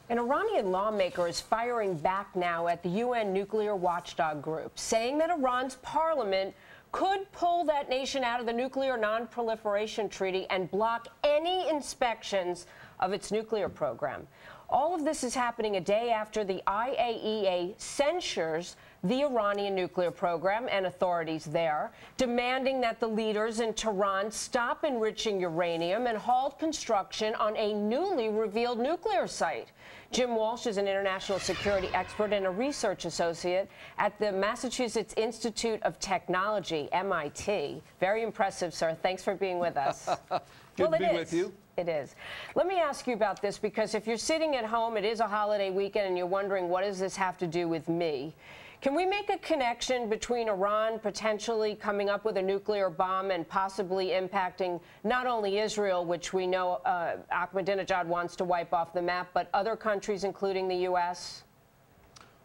An Iranian lawmaker is firing back now at the UN nuclear watchdog group, saying that Iran's parliament could pull that nation out of the nuclear non-proliferation treaty and block any inspections of its nuclear program. All of this is happening a day after the IAEA censures the Iranian nuclear program and authorities there, demanding that the leaders in Tehran stop enriching uranium and halt construction on a newly revealed nuclear site. Jim Walsh is an international security expert and a research associate at the Massachusetts Institute of Technology, MIT. Very impressive, sir. Thanks for being with us. Good to be with you. It is. Let me ask you about this, because if you're sitting at home, it is a holiday weekend, and you're wondering, what does this have to do with me? Can we make a connection between Iran potentially coming up with a nuclear bomb and possibly impacting not only Israel, which we know Ahmadinejad wants to wipe off the map, but other countries, including the U.S.?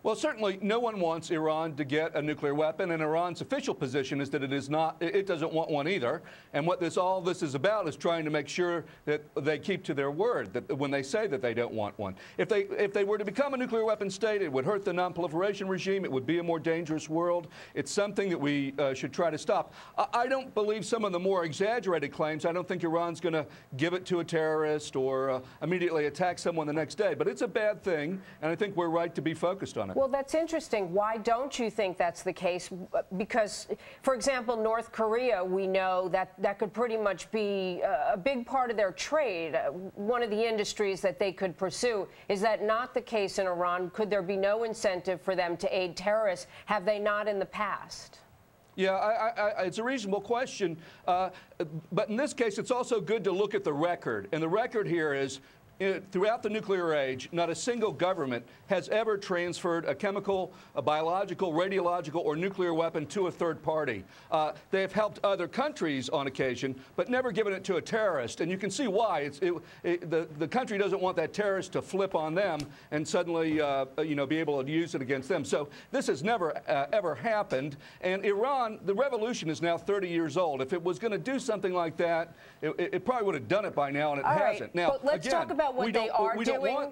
Well, certainly no one wants Iran to get a nuclear weapon, and Iran's official position is that it doesn't want one either. And what all this is about is trying to make sure that they keep to their word, that when they say that they don't want one. If they were to become a nuclear weapon state, it would hurt the non-proliferation regime. It would be a more dangerous world. It's something that we should try to stop. I don't believe some of the more exaggerated claims. I don't think Iran's going to give it to a terrorist or immediately attack someone the next day. But it's a bad thing, and I think we're right to be focused on it. Well, that's interesting. Why don't you think that's the case? Because, for example, North Korea, we know that could pretty much be a big part of their trade. One of the industries that they could pursue. Is that not the case in Iran? Could there be no incentive for them to aid terrorists? Have they not in the past? Yeah, it's a reasonable question. But in this case, it's also good to look at the record. And the record here is, throughout the nuclear age, not a single government has ever transferred a chemical, a biological, radiological, or nuclear weapon to a third party. They have helped other countries on occasion, but never given it to a terrorist. And you can see why. The country doesn't want that terrorist to flip on them and suddenly be able to use it against them. So this has never, ever happened. And Iran, the revolution is now 30 years old. If it was going to do something like that, it probably would have done it by now, and it hasn't. Right. Now, let's talk about what they are doing.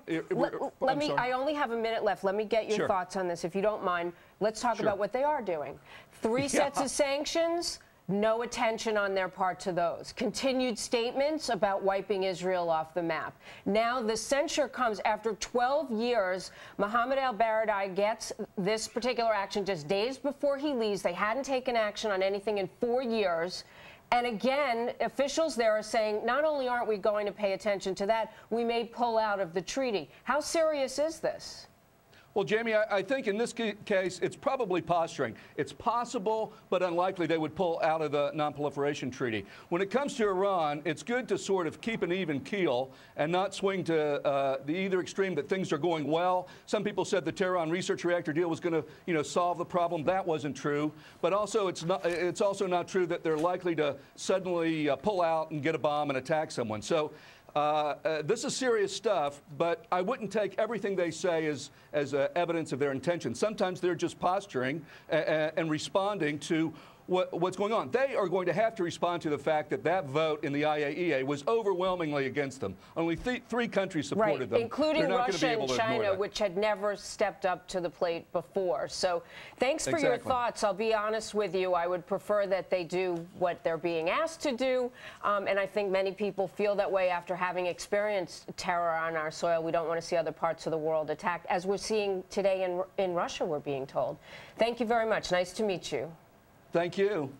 I only have a minute left. Let me get your thoughts on this, if you don't mind. Let's talk about what they are doing. Three sets of sanctions, no attention on their part to those. Continued statements about wiping Israel off the map. Now the censure comes after 12 years. Mohammed al-Baradei gets this particular action just days before he leaves. They hadn't taken action on anything in 4 years. And again, officials there are saying, not only aren't we going to pay attention to that, we may pull out of the treaty. How serious is this? Well, Jamie, I think in this case, it's probably posturing. It's possible, but unlikely they would pull out of the non-proliferation treaty. When it comes to Iran, it's good to sort of keep an even keel and not swing to the either extreme that things are going well. Some people said the Tehran research reactor deal was going to, solve the problem. That wasn't true. But also, it's also not true that they're likely to suddenly pull out and get a bomb and attack someone. So this is serious stuff, but I wouldn't take everything they say as evidence of their intention. Sometimes they're just posturing and responding to what's going on. They are going to have to respond to the fact that that vote in the IAEA was overwhelmingly against them. Only three countries supported them. Including Russia and China, which had never stepped up to the plate before. So thanks for your thoughts. I'll be honest with you. I would prefer that they do what they're being asked to do. And I think many people feel that way after having experienced terror on our soil. We don't want to see other parts of the world attacked, as we're seeing today in Russia, we're being told. Thank you very much. Nice to meet you. Thank you.